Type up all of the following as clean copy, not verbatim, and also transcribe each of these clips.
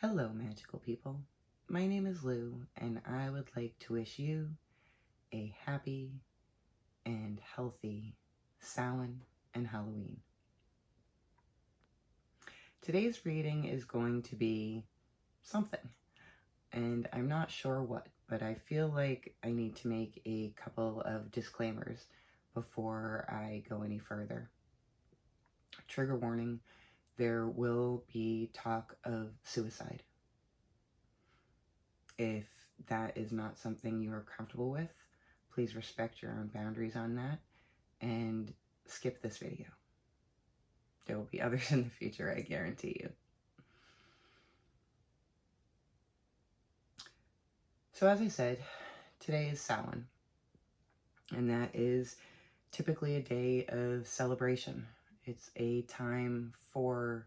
Hello, magical people. My name is Lou, and I would like to wish you a happy and healthy Samhain and Halloween. Today's reading is going to be something, and I'm not sure what, but I feel like I need to make a couple of disclaimers before I go any further. Trigger warning, there will be talk of suicide. If that is not something you are comfortable with, please respect your own boundaries on that and skip this video. There will be others in the future, I guarantee you. So as I said, today is Samhain, and that is typically a day of celebration. It's a time for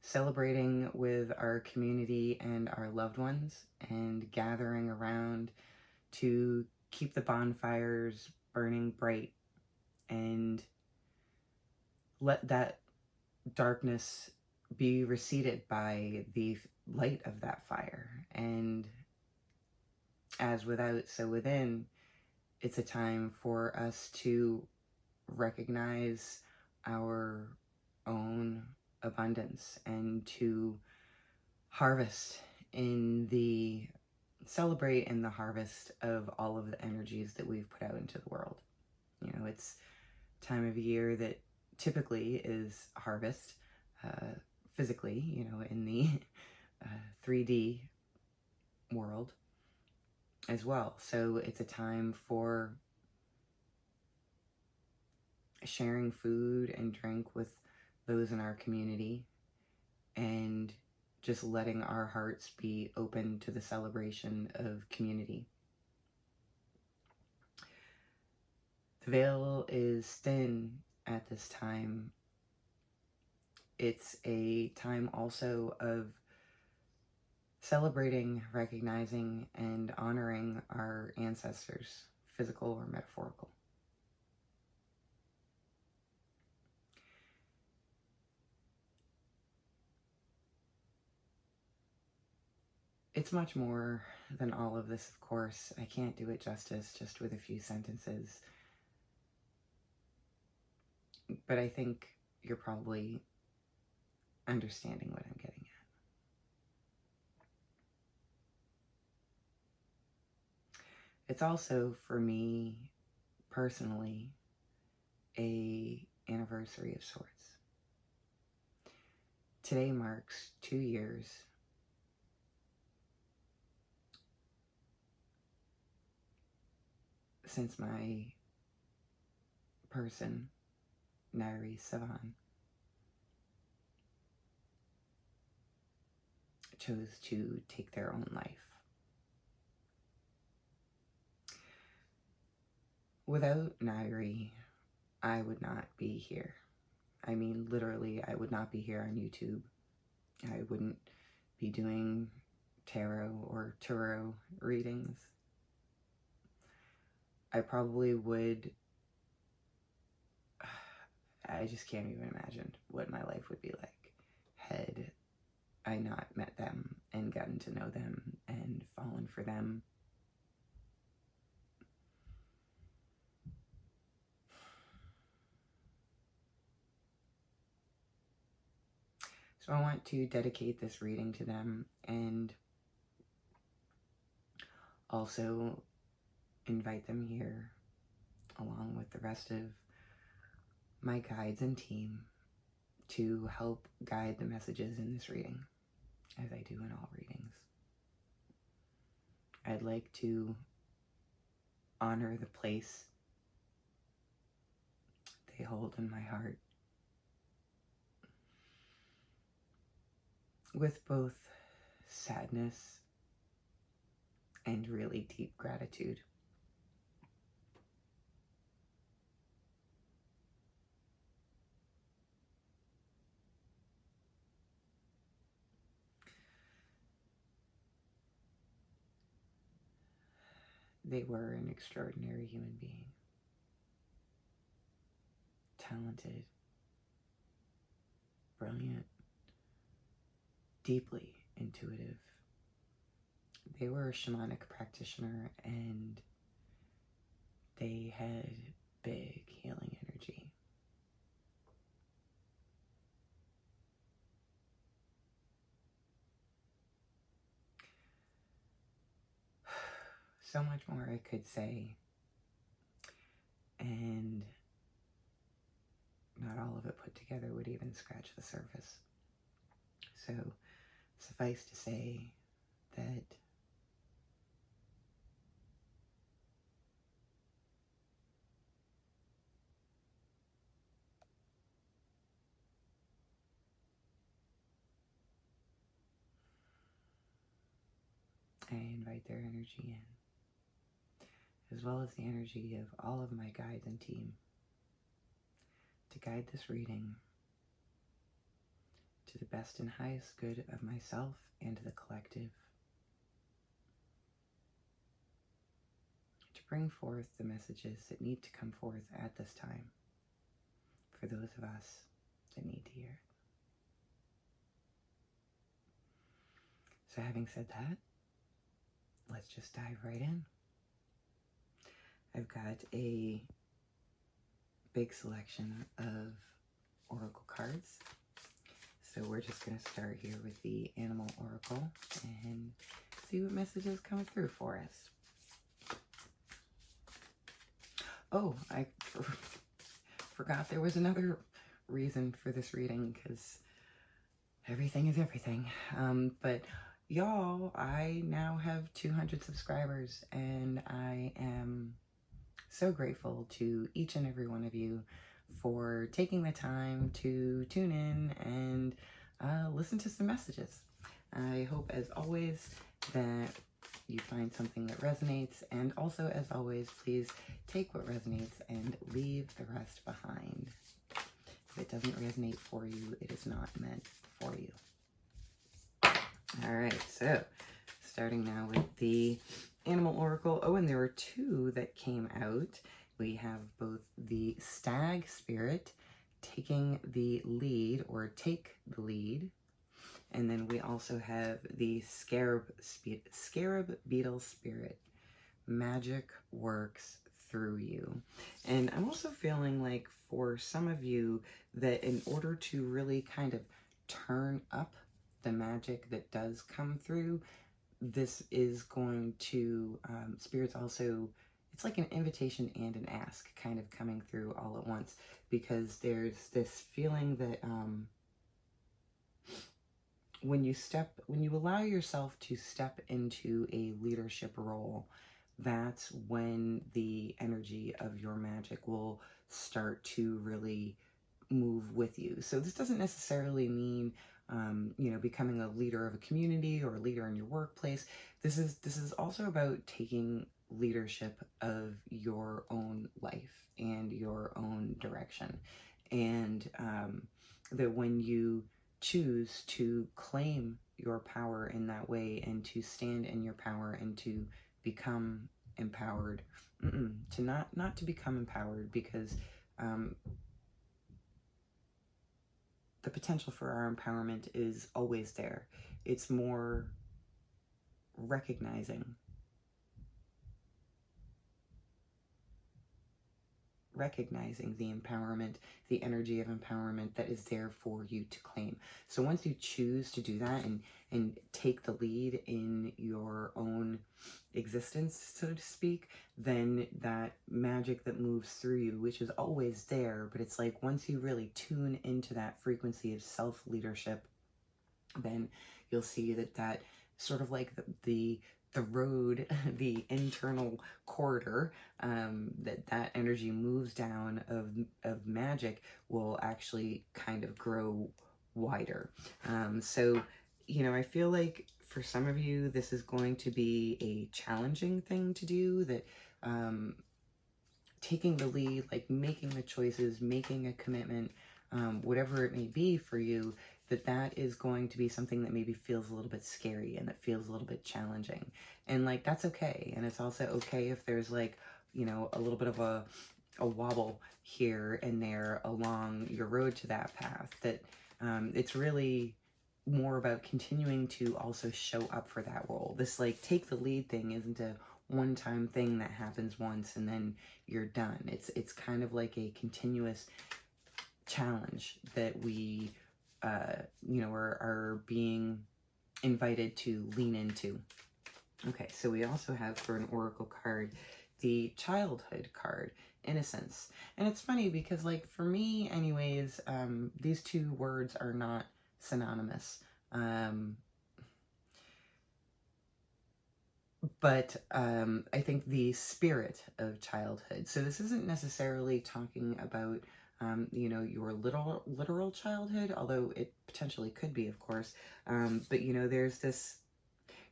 celebrating with our community and our loved ones and gathering around to keep the bonfires burning bright and let that darkness be receded by the light of that fire. And as without, so within, it's a time for us to recognize our own abundance and to celebrate in the harvest of all of the energies that we've put out into the world. You know, it's time of year that typically is harvest, physically, you know, in the 3D world as well. So it's a time for sharing food and drink with those in our community and just letting our hearts be open to the celebration of community. The veil is thin at this time. It's a time also of celebrating, recognizing, and honoring our ancestors, physical or metaphorical. It's much more than all of this, of course. I can't do it justice just with a few sentences. But I think you're probably understanding what I'm getting at. It's also, for me, personally, an anniversary of sorts. Today marks 2 years since my person, Nyrie Sevan, chose to take their own life. Without Nyrie, I would not be here. I mean, literally, I would not be here on YouTube. I wouldn't be doing tarot or tarot readings. I probably would, I just can't even imagine what my life would be like had I not met them and gotten to know them and fallen for them. So I want to dedicate this reading to them and also invite them here along with the rest of my guides and team to help guide the messages in this reading, as I do in all readings. I'd like to honor the place they hold in my heart with both sadness and really deep gratitude. They were an extraordinary human being. Talented, brilliant, deeply intuitive. They were a shamanic practitioner, and they had big healing energy. So much more I could say, and not all of it put together would even scratch the surface. So suffice to say that I invite their energy in, as well as the energy of all of my guides and team, to guide this reading to the best and highest good of myself and the collective, to bring forth the messages that need to come forth at this time for those of us that need to hear it. So having said that, let's just dive right in. I've got a big selection of oracle cards. So we're just going to start here with the animal oracle and see what messages come through for us. Oh, I forgot there was another reason for this reading, because everything is everything. But y'all, I now have 200 subscribers, and I am so grateful to each and every one of you for taking the time to tune in and listen to some messages. I hope, as always, that you find something that resonates, and also, as always, please take what resonates and leave the rest behind. If it doesn't resonate for you, it is not meant for you. All right, so starting now with the animal oracle. Oh, and there were two that came out. We have both the stag spirit taking the lead, or take the lead, and then we also have the scarab beetle spirit. Magic works through you. And I'm also feeling like for some of you that in order to really kind of turn up the magic that does come through, this is going to, Spirit's also, it's like an invitation and an ask kind of coming through all at once, because there's this feeling that when you allow yourself to step into a leadership role, that's when the energy of your magic will start to really move with you. So this doesn't necessarily mean becoming a leader of a community or a leader in your workplace. This is also about taking leadership of your own life and your own direction. And that when you choose to claim your power in that way, and to stand in your power, and to become empowered, to not to become empowered, because the potential for our empowerment is always there. It's more recognizing the empowerment, the energy of empowerment that is there for you to claim. So once you choose to do that and take the lead in your own existence, so to speak, then that magic that moves through you, which is always there, but it's like once you really tune into that frequency of self-leadership, then you'll see that sort of like the road, the internal corridor, that energy moves down of magic will actually kind of grow wider. So, I feel like for some of you, this is going to be a challenging thing to do, that taking the lead, like making the choices, making a commitment, whatever it may be for you, that is going to be something that maybe feels a little bit scary and that feels a little bit challenging. And like, that's okay. And it's also okay if there's like, a little bit of a wobble here and there along your road to that path, that it's really more about continuing to also show up for that role. This like take the lead thing isn't a one-time thing that happens once and then you're done. It's kind of like a continuous challenge that we are being invited to lean into. Okay, so we also have for an oracle card the childhood card, innocence. And it's funny because, like, for me anyways, these two words are not synonymous. But I think the spirit of childhood. So this isn't necessarily talking about, your literal childhood, although it potentially could be, of course. But, there's this,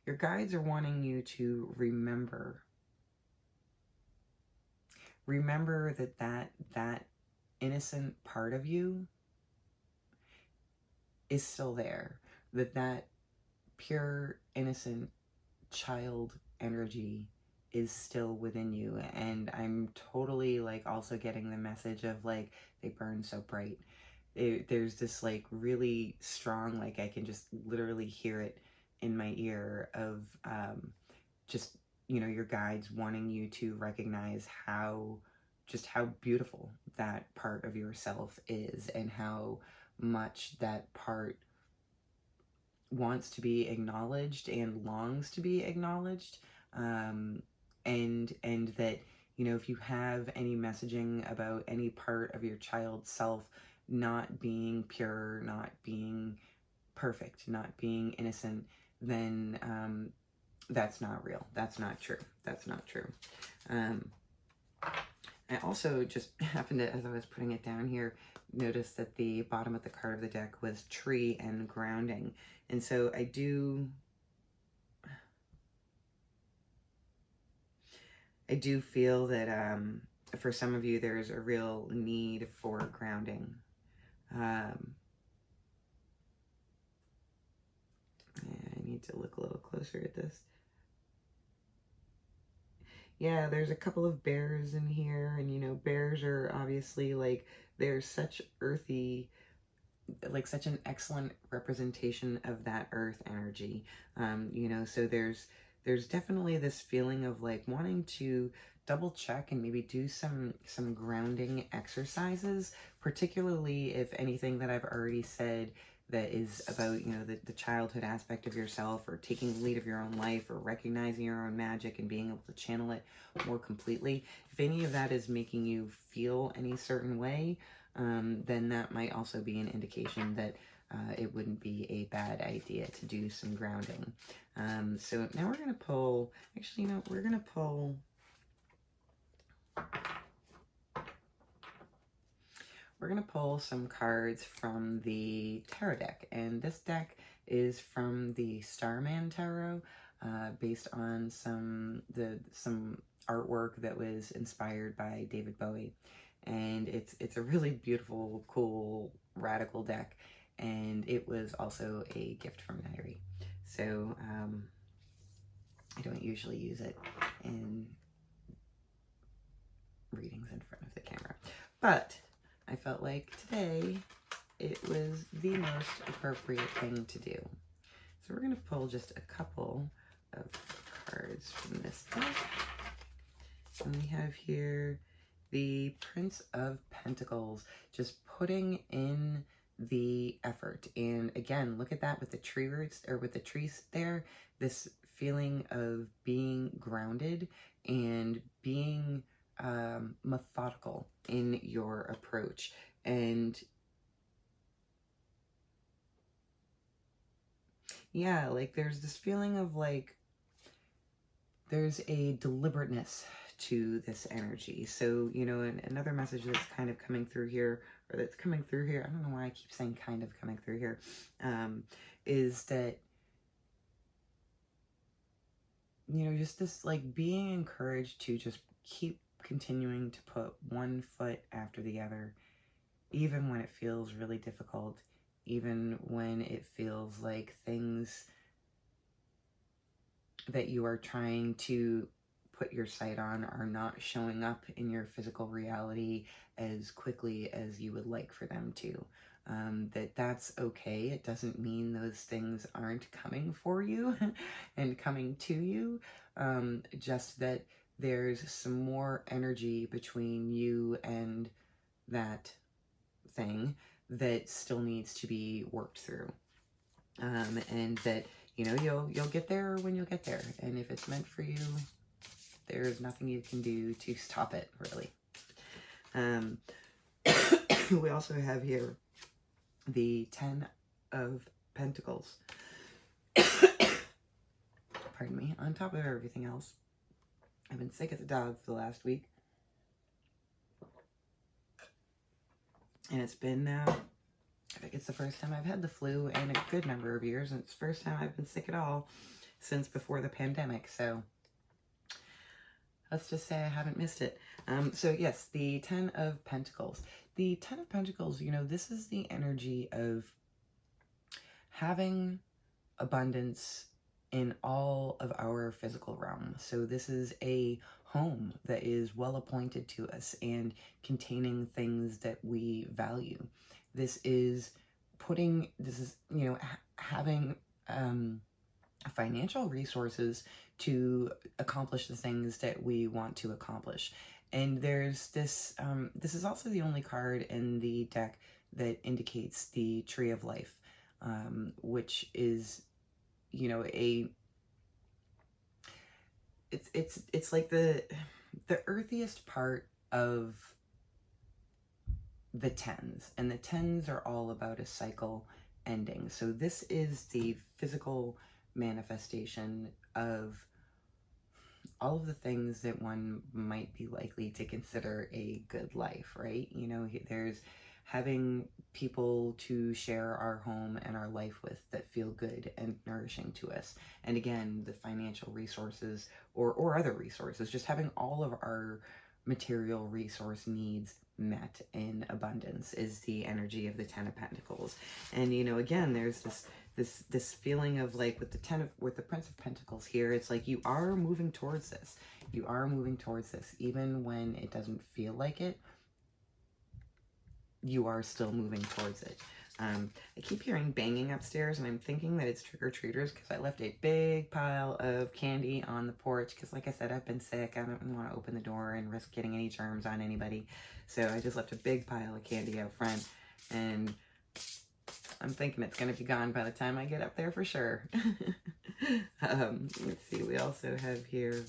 your guides are wanting you to remember that innocent part of you is still there, that pure, innocent child energy is still within you. And I'm totally like also getting the message of like they burn so bright. There's this like really strong, like I can just literally hear it in my ear of just your guides wanting you to recognize how beautiful that part of yourself is, and how much that part wants to be acknowledged and longs to be acknowledged, and that if you have any messaging about any part of your child self not being pure, not being perfect, not being innocent, then that's not real. That's not true. That's not true. I also just happened to, as I was putting it down here, notice that the bottom of the card of the deck was tree and grounding. And so I do feel that for some of you there's a real need for grounding. I need to look a little closer at this. Yeah, there's a couple of bears in here, and bears are obviously like, they're such earthy, like such an excellent representation of that earth energy. So there's definitely this feeling of like wanting to double check and maybe do some grounding exercises, particularly if anything that I've already said that is about, the childhood aspect of yourself, or taking the lead of your own life, or recognizing your own magic and being able to channel it more completely. If any of that is making you feel any certain way, then that might also be an indication that it wouldn't be a bad idea to do some grounding. So now we're going to pull, actually, we're going to pull, some cards from the tarot deck. And this deck is from the Starman Tarot, based on some artwork that was inspired by David Bowie. And it's a really beautiful, cool, radical deck, and it was also a gift from Nyrie. So I don't usually use it in readings in front of the camera, but I felt like today it was the most appropriate thing to do. So we're going to pull just a couple of cards from this deck. And we have here the Prince of Pentacles, just putting in the effort. And again, look at that with the tree roots, or with the trees there, this feeling of being grounded and being methodical in your approach. And yeah, like there's this feeling of like there's a deliberateness to this energy. So, another message that's kind of coming through here, or that's coming through here, I don't know why I keep saying kind of coming through here, is that, just this like being encouraged to just keep continuing to put one foot after the other, even when it feels really difficult, even when it feels like things that you are trying to put your sight on are not showing up in your physical reality as quickly as you would like for them to. that's okay. It doesn't mean those things aren't coming for you and coming to you. Just that there's some more energy between you and that thing that still needs to be worked through. And that, you know, you'll get there when you'll get there. And if it's meant for you, there's nothing you can do to stop it, really. We also have here the 10 of Pentacles. Pardon me. On top of everything else, I've been sick as a dog for the last week. And it's been, I think it's the first time I've had the flu in a good number of years. And it's the first time I've been sick at all since before the pandemic. So let's just say I haven't missed it. So yes, the 10 of Pentacles. The 10 of Pentacles, you know, this is the energy of having abundance in all of our physical realm. So this is a home that is well appointed to us and containing things that we value. This is you know, having financial resources to accomplish the things that we want to accomplish. And there's this, this is also the only card in the deck that indicates the Tree of Life, which is, you know, it's like the earthiest part of the 10s, and the 10s are all about a cycle ending. So this is the physical manifestation of all of the things that one might be likely to consider a good life, right? You know, there's having people to share our home and our life with that feel good and nourishing to us. And again, the financial resources or other resources, just having all of our material resource needs met in abundance is the energy of the 10 of Pentacles. And, you know, again, there's this feeling of like with the Prince of Pentacles here, it's like you are moving towards this. You are moving towards this. Even when it doesn't feel like it, you are still moving towards it. I keep hearing banging upstairs, and I'm thinking that it's trick-or-treaters because I left a big pile of candy on the porch because, like I said, I've been sick. I don't want to open the door and risk getting any germs on anybody. So I just left a big pile of candy out front, and I'm thinking it's going to be gone by the time I get up there for sure. Let's see, we also have here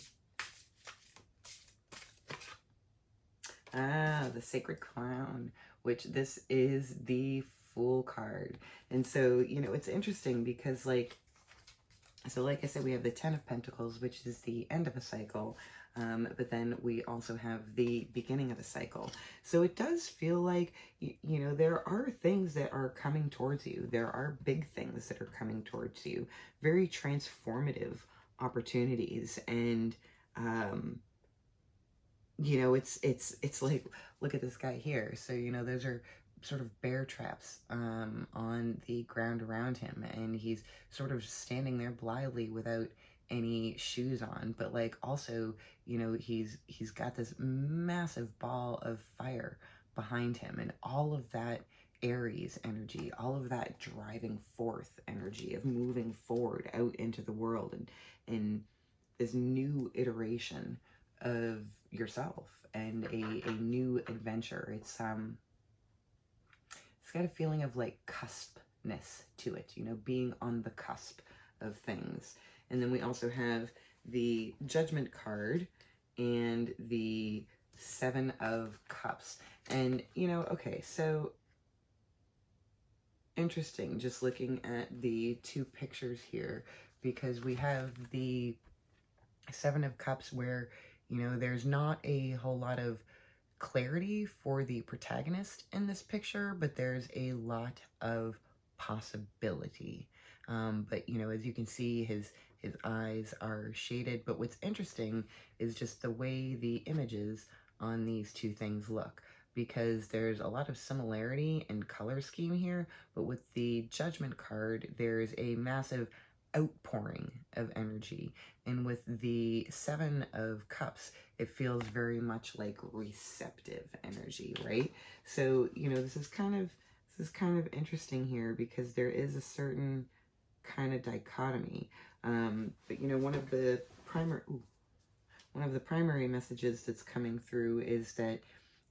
the Sacred Crown, which this is the Fool card. And so, you know, it's interesting because like I said, we have the 10 of Pentacles, which is the end of a cycle, but then we also have the beginning of a cycle. So it does feel like, you know, there are things that are coming towards you. There are big things that are coming towards you, very transformative opportunities. And, you know, it's like, look at this guy here. So, you know, those are sort of bear traps on the ground around him, and he's sort of standing there blithely without any shoes on, but like also, you know, he's got this massive ball of fire behind him, and all of that Aries energy, all of that driving forth energy of moving forward out into the world and this new iteration of yourself and a new adventure. It's got a feeling of like cuspness to it, you know, being on the cusp of things. And then we also have the Judgment card and the 7 of Cups. And, you know, okay, so interesting just looking at the two pictures here, because we have the 7 of Cups where, you know, there's not a whole lot of clarity for the protagonist in this picture, but there's a lot of possibility. But, you know, as you can see, his eyes are shaded. But what's interesting is just the way the images on these two things look, because there's a lot of similarity in color scheme here. But with the Judgment card, there's a massive outpouring of energy. And with the 7 of Cups, it feels very much like receptive energy, right? So, you know, this is kind of This is kind of interesting here because there is a certain kind of dichotomy. But you know, one of the primary messages that's coming through is that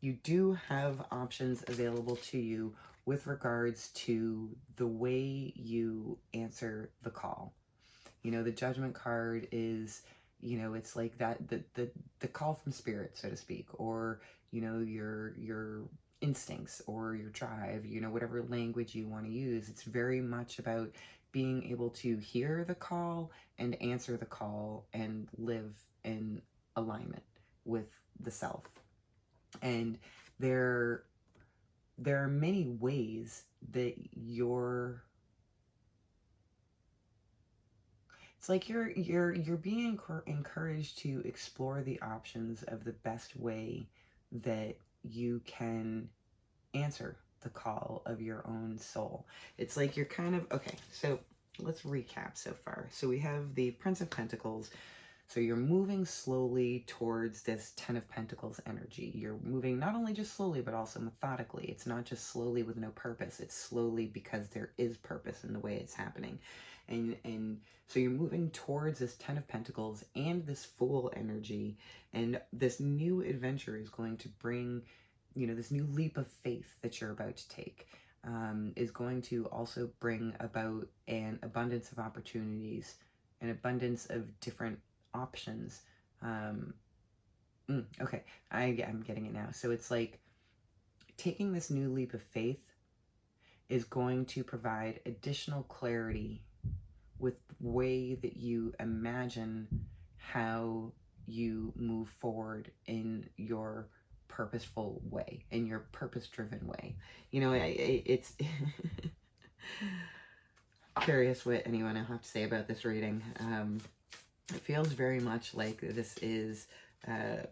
you do have options available to you with regards to the way you answer the call. You know, the Judgment card is, you know, it's like that, the call from spirit, so to speak, or, you know, your instincts or your drive, you know, whatever language you want to use. It's very much about being able to hear the call and answer the call and live in alignment with the self. And there are many ways that it's like you're being encouraged to explore the options of the best way that you can answer the call of your own soul. It's like you're kind of, okay, so let's recap so far. So we have the Prince of Pentacles. So you're moving slowly towards this Ten of Pentacles energy. You're moving not only just slowly, but also methodically. It's not just slowly with no purpose. It's slowly because there is purpose in the way it's happening. And so you're moving towards this Ten of Pentacles and this Fool energy. And this new adventure is going to bring, you know, this new leap of faith that you're about to take is going to also bring about an abundance of opportunities, an abundance of different options. Okay, I'm getting it now. So it's like taking this new leap of faith is going to provide additional clarity with the way that you imagine how you move forward in your purposeful way, in your purpose-driven way. You know, it's curious what anyone will have to say about this reading. It feels very much like this is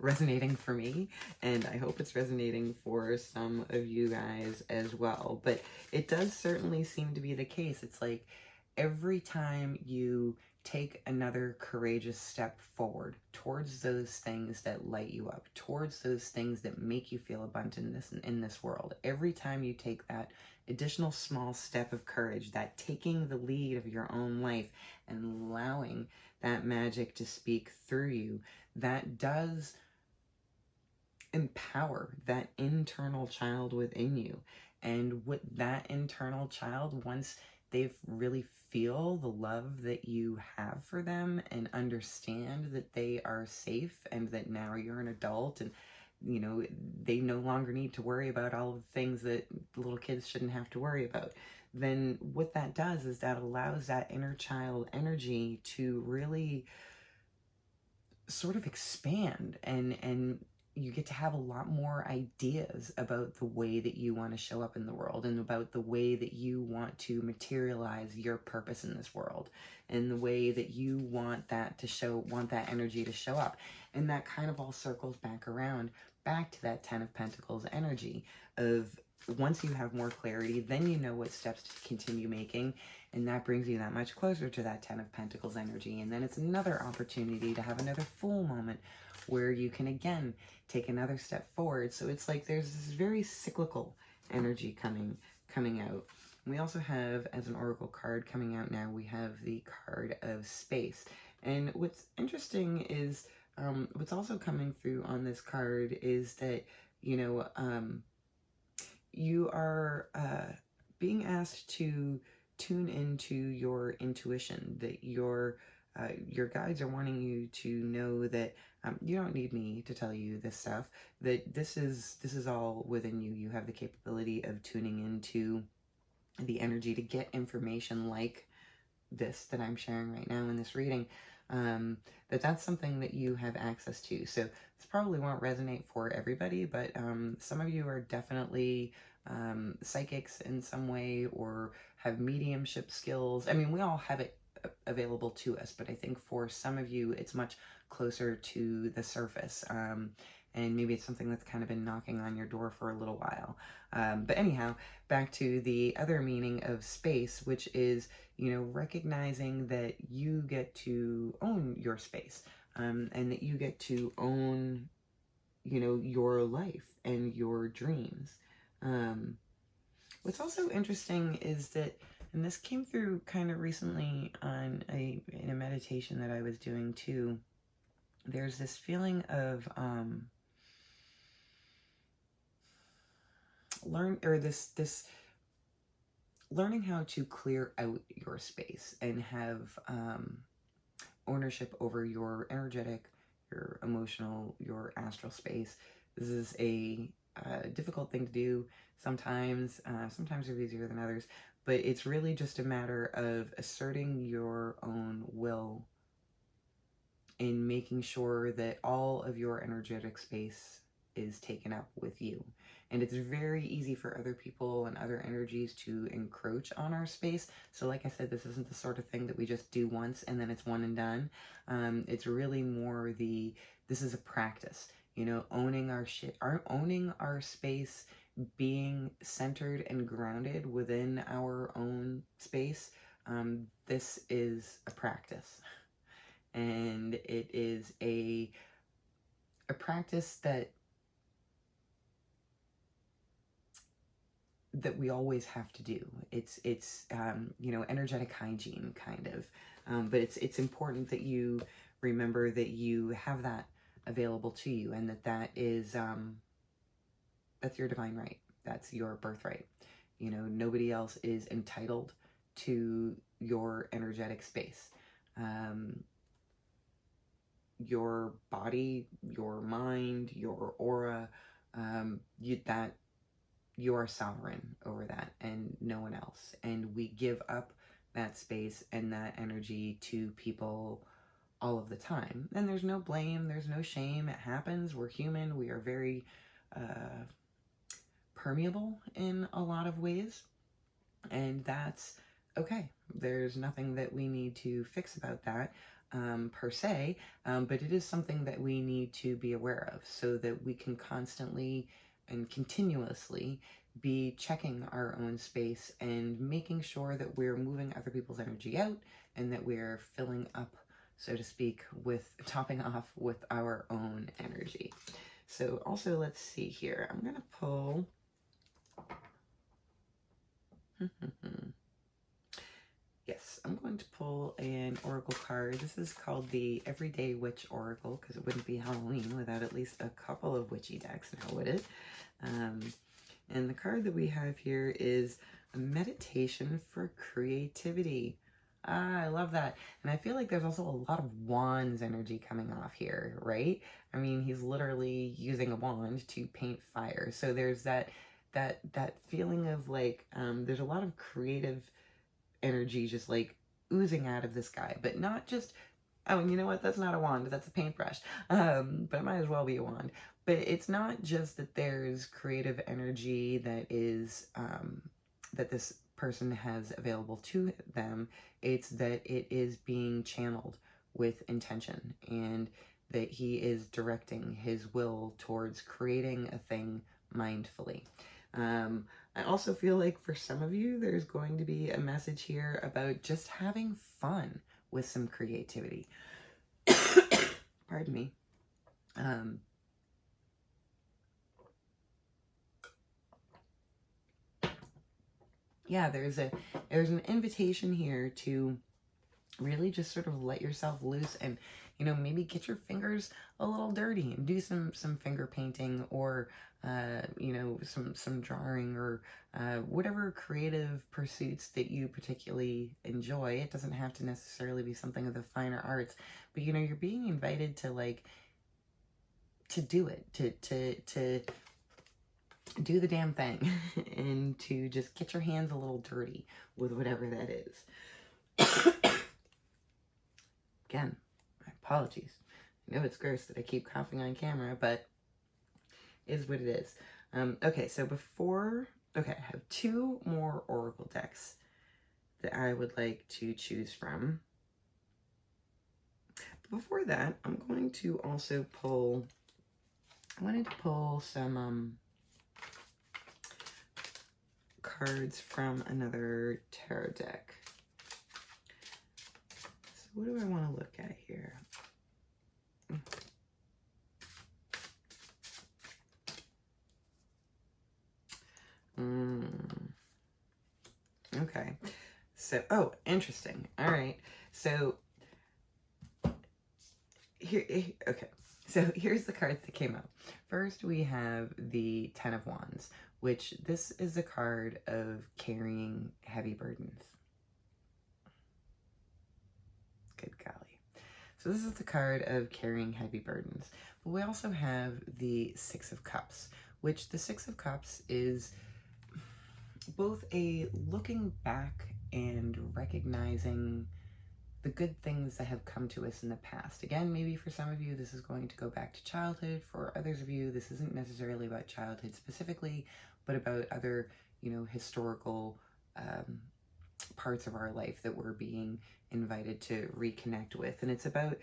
resonating for me, and I hope it's resonating for some of you guys as well. But it does certainly seem to be the case. It's like every time you take another courageous step forward towards those things that light you up, towards those things that make you feel abundant in this world, every time you take that additional small step of courage, that taking the lead of your own life and allowing that magic to speak through you, that does empower that internal child within you. And with that internal child, once they really feel the love that you have for them and understand that they are safe and that now you're an adult and, you know, they no longer need to worry about all of the things that little kids shouldn't have to worry about, then what that does is that allows that inner child energy to really sort of expand, and you get to have a lot more ideas about the way that you want to show up in the world and about the way that you want to materialize your purpose in this world and the way that you want that energy to show up. And that kind of all circles back around, back to that Ten of Pentacles energy of once you have more clarity, then you know what steps to continue making, and that brings you that much closer to that Ten of Pentacles energy. And then it's another opportunity to have another Fool moment where you can again take another step forward. So it's like there's this very cyclical energy coming out. We also have, as an oracle card coming out now, we have the card of Space. And what's interesting is what's also coming through on this card is that, you know, you are being asked to tune into your intuition, that your guides are wanting you to know that you don't need me to tell you this stuff, that this is all within you. You have the capability of tuning into the energy to get information like this that I'm sharing right now in this reading, that's something that you have access to. So this probably won't resonate for everybody, but some of you are definitely psychics in some way or have mediumship skills. I mean, we all have it available to us, but I think for some of you it's much closer to the surface, and maybe it's something that's kind of been knocking on your door for a little while. But anyhow, back to the other meaning of space, which is, you know, recognizing that you get to own your space, and that you get to own, you know, your life and your dreams. What's also interesting is that, and this came through kind of recently in a meditation that I was doing too, there's this feeling of learning how to clear out your space and have ownership over your energetic, your emotional, your astral space. This is a difficult thing to do sometimes. Sometimes it's easier than others, but it's really just a matter of asserting your own will in making sure that all of your energetic space is taken up with you. And it's very easy for other people and other energies to encroach on our space. So like I said, this isn't the sort of thing that we just do once and then it's one and done. It's really more this is a practice, you know, owning our space, being centered and grounded within our own space. This is a practice. And it is a practice that we always have to do. It's you know, energetic hygiene kind of, but it's important that you remember that you have that available to you, and that is that's your divine right. That's your birthright. You know, nobody else is entitled to your energetic space. Your body, your mind, your aura, you are sovereign over that and no one else. And we give up that space and that energy to people all of the time. And there's no blame, there's no shame. It happens. We're human. We are very permeable in a lot of ways. And that's okay. There's nothing that we need to fix about that. Per se, but it is something that we need to be aware of so that we can constantly and continuously be checking our own space and making sure that we're moving other people's energy out and that we're filling up, so to speak, topping off with our own energy. So also, let's see here. I'm going to pull... Yes, I'm going to pull an oracle card. This is called the Everyday Witch Oracle, because it wouldn't be Halloween without at least a couple of witchy decks, now would it? And the card that we have here is a meditation for creativity. I love that. And I feel like there's also a lot of wands energy coming off here, right? I mean, he's literally using a wand to paint fire. So there's that feeling of like, there's a lot of creative energy just like oozing out of this guy, but not just, oh, and you know what, that's not a wand, that's a paintbrush, but it might as well be a wand. But it's not just that there's creative energy that is that this person has available to them, it's that it is being channeled with intention, and that he is directing his will towards creating a thing mindfully. I also feel like for some of you, there's going to be a message here about just having fun with some creativity. Pardon me. Yeah, there's an invitation here to really just sort of let yourself loose and, you know, maybe get your fingers a little dirty and do some finger painting, or you know, some drawing, or whatever creative pursuits that you particularly enjoy. It doesn't have to necessarily be something of the finer arts, but you know, you're being invited to do it, to do the damn thing and to just get your hands a little dirty with whatever that is. Again, my apologies. I know it's gross that I keep coughing on camera, but it is what it is. Okay, so I have two more oracle decks that I would like to choose from. But before that, I'm going to also pull, I wanted to pull some cards from another tarot deck. So what do I want to look at here? So, oh, interesting. All right. So, here, okay. So here's the cards that came out. First, we have the Ten of Wands, which this is a card of carrying heavy burdens. Good golly. So this is the card of carrying heavy burdens. But we also have the Six of Cups, which the Six of Cups is both a looking back and recognizing the good things that have come to us in the past. Again, maybe for some of you, this is going to go back to childhood. For others of you, this isn't necessarily about childhood specifically, but about other, historical parts of our life that we're being invited to reconnect with. And it's about,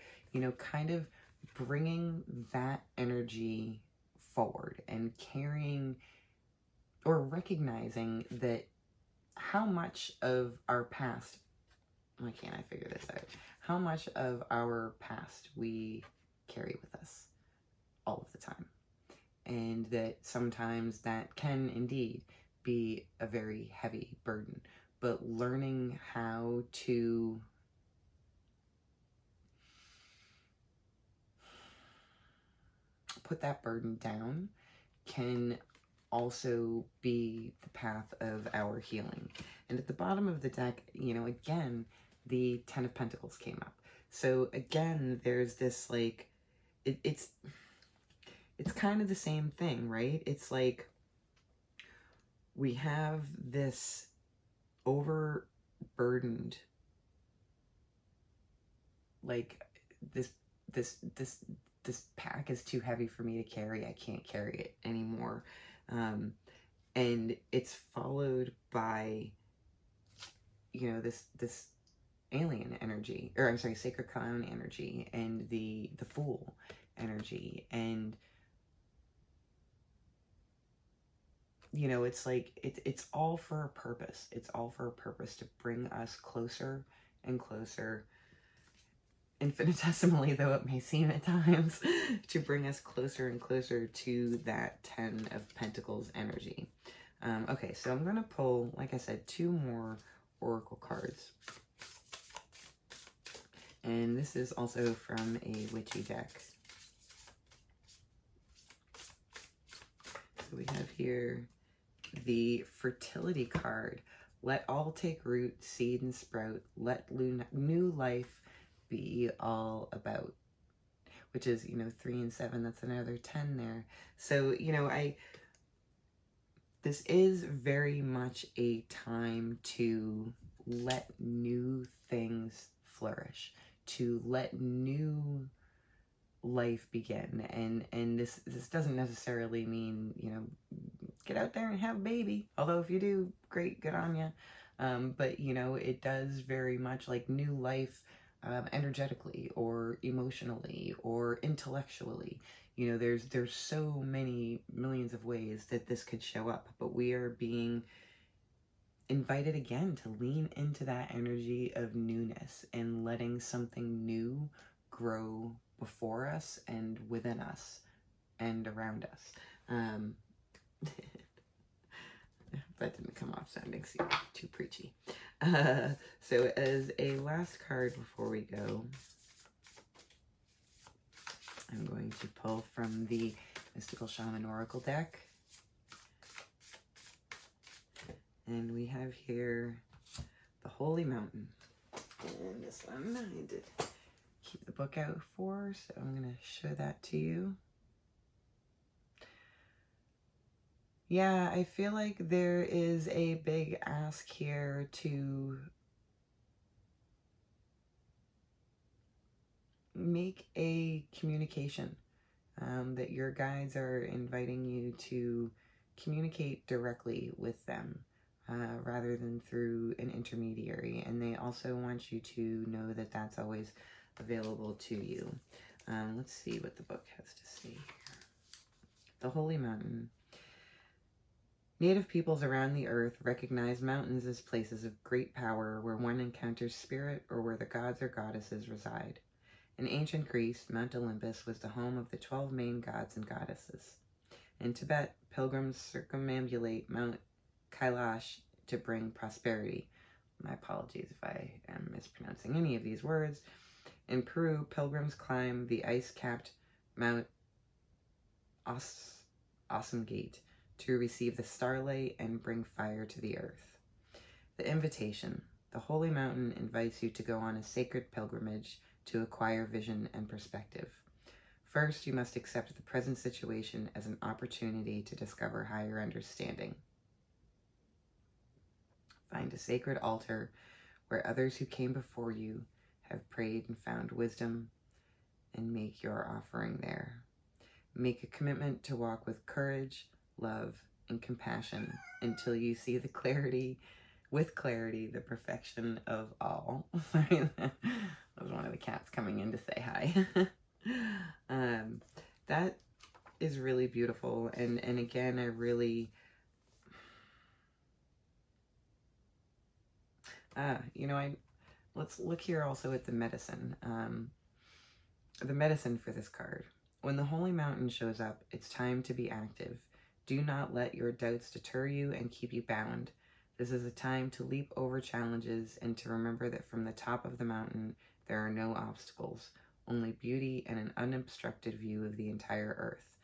kind of bringing that energy forward and carrying or recognizing that how much of our past, why can't I figure this out? How much of our past we carry with us all of the time. And that sometimes that can indeed be a very heavy burden. But learning how to put that burden down can also be the path of our healing. And at the bottom of the deck, again, the Ten of Pentacles came up. So again, there's this like, it's kind of the same thing, right? It's like we have this overburdened, like this pack is too heavy for me to carry. I can't carry it anymore. And it's followed by, this alien energy, or I'm sorry, sacred clown energy, and the fool energy. And, it's like, it's all for a purpose. It's all for a purpose to bring us closer and closer, infinitesimally though it may seem at times, to bring us closer and closer to that Ten of Pentacles energy. Okay, so I'm going to pull, like I said, 2 more oracle cards. And this is also from a witchy deck. So we have here the fertility card. Let all take root, seed and sprout. Let new life be all about. Which is, 3 and 7. That's another 10 there. So, this is very much a time to let new things flourish, to let new life begin. And this doesn't necessarily mean, get out there and have a baby. Although if you do, great, good on you. But, it does very much like new life, energetically or emotionally or intellectually. There's so many millions of ways that this could show up, but we are being invited again to lean into that energy of newness and letting something new grow before us and within us and around us. That didn't come off sounding too preachy. So as a last card before we go, I'm going to pull from the Mystical Shaman Oracle deck. And we have here the Holy Mountain. And this one I did keep the book out for, so I'm going to show that to you. Yeah, I feel like there is a big ask here to make a communication, that your guides are inviting you to communicate directly with them rather than through an intermediary. And they also want you to know that that's always available to you. Let's see what the book has to say here. The Holy Mountain. Native peoples around the earth recognize mountains as places of great power where one encounters spirit or where the gods or goddesses reside. In ancient Greece, Mount Olympus was the home of the 12 main gods and goddesses. In Tibet, pilgrims circumambulate Mount Kailash to bring prosperity, my apologies if I am mispronouncing any of these words. In Peru, pilgrims climb the ice-capped Mount Awesome Gate to receive the starlight and bring fire to the earth. The invitation. The holy mountain invites you to go on a sacred pilgrimage to acquire vision and perspective. First, you must accept the present situation as an opportunity to discover higher understanding. Find a sacred altar where others who came before you have prayed and found wisdom, and make your offering there. Make a commitment to walk with courage, love, and compassion until you see the clarity, the perfection of all. Sorry, that was one of the cats coming in to say hi. That is really beautiful, and again, I really, let's look here also at the medicine. The medicine for this card. When the holy mountain shows up, it's time to be active. Do not let your doubts deter you and keep you bound. This is a time to leap over challenges and to remember that from the top of the mountain, there are no obstacles, only beauty and an unobstructed view of the entire earth.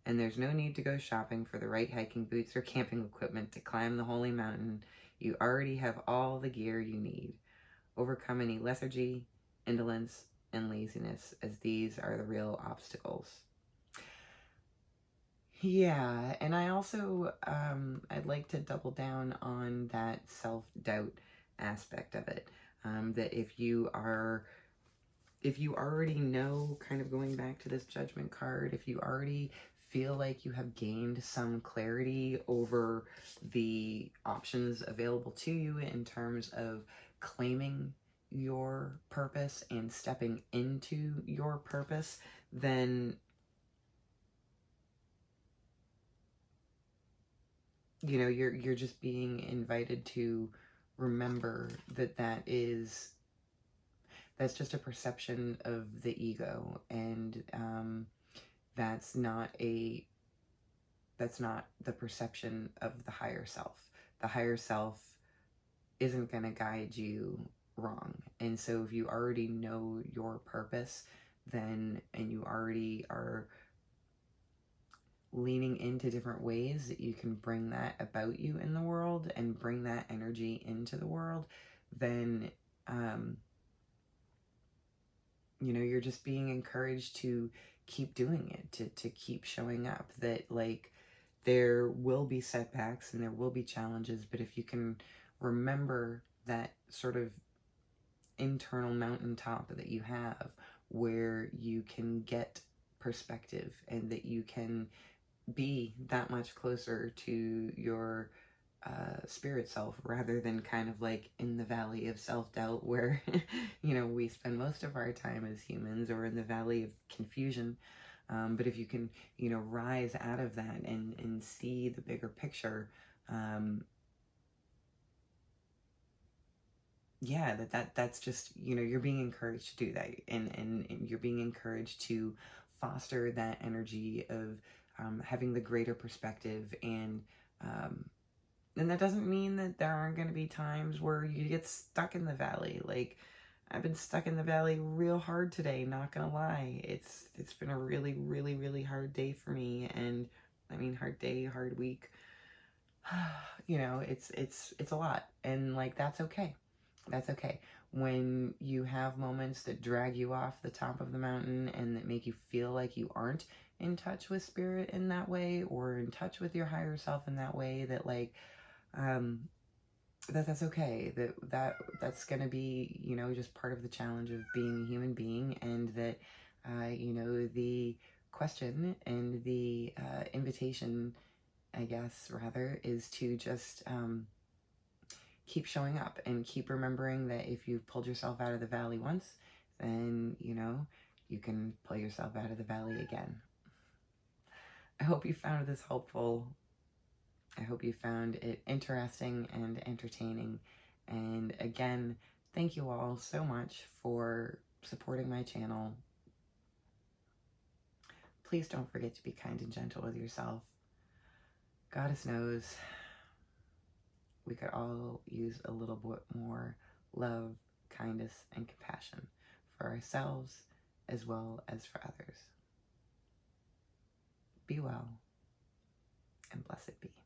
And there's no need to go shopping for the right hiking boots or camping equipment to climb the holy mountain. You already have all the gear you need. Overcome any lethargy, indolence, and laziness, as these are the real obstacles. Yeah, and I also, I'd like to double down on that self-doubt aspect of it. That if you already know, kind of going back to this judgment card, if you already feel like you have gained some clarity over the options available to you in terms of claiming your purpose and stepping into your purpose, then you're just being invited to remember that that's just a perception of the ego, and that's not the perception of the higher self. The higher self isn't going to guide you wrong. And so if you already know your purpose, and you already are leaning into different ways that you can bring that about you in the world and bring that energy into the world, then you're just being encouraged to keep doing it, to keep showing up. That like there will be setbacks and there will be challenges, but if you can remember that sort of internal mountaintop that you have where you can get perspective and that you can be that much closer to your spirit self, rather than kind of like in the valley of self-doubt where we spend most of our time as humans, or in the valley of confusion. But if you can rise out of that and see the bigger picture, yeah, that's just, you're being encouraged to do that, and you're being encouraged to foster that energy of having the greater perspective. And that doesn't mean that there aren't going to be times where you get stuck in the valley. Like, I've been stuck in the valley real hard today, not gonna lie. It's been a really, really, really hard day for me, and I mean, hard day, hard week. It's a lot, and like that's okay. That's okay. When you have moments that drag you off the top of the mountain and that make you feel like you aren't in touch with spirit in that way, or in touch with your higher self in that way, that like that's okay. That's gonna be just part of the challenge of being a human being, and that the question and the invitation, I guess, rather, is to just keep showing up and keep remembering that if you've pulled yourself out of the valley once, then you can pull yourself out of the valley again. I hope you found this helpful. I hope you found it interesting and entertaining. And again, thank you all so much for supporting my channel. Please don't forget to be kind and gentle with yourself. Goddess knows we could all use a little bit more love, kindness, and compassion for ourselves as well as for others. Be well, and blessed be.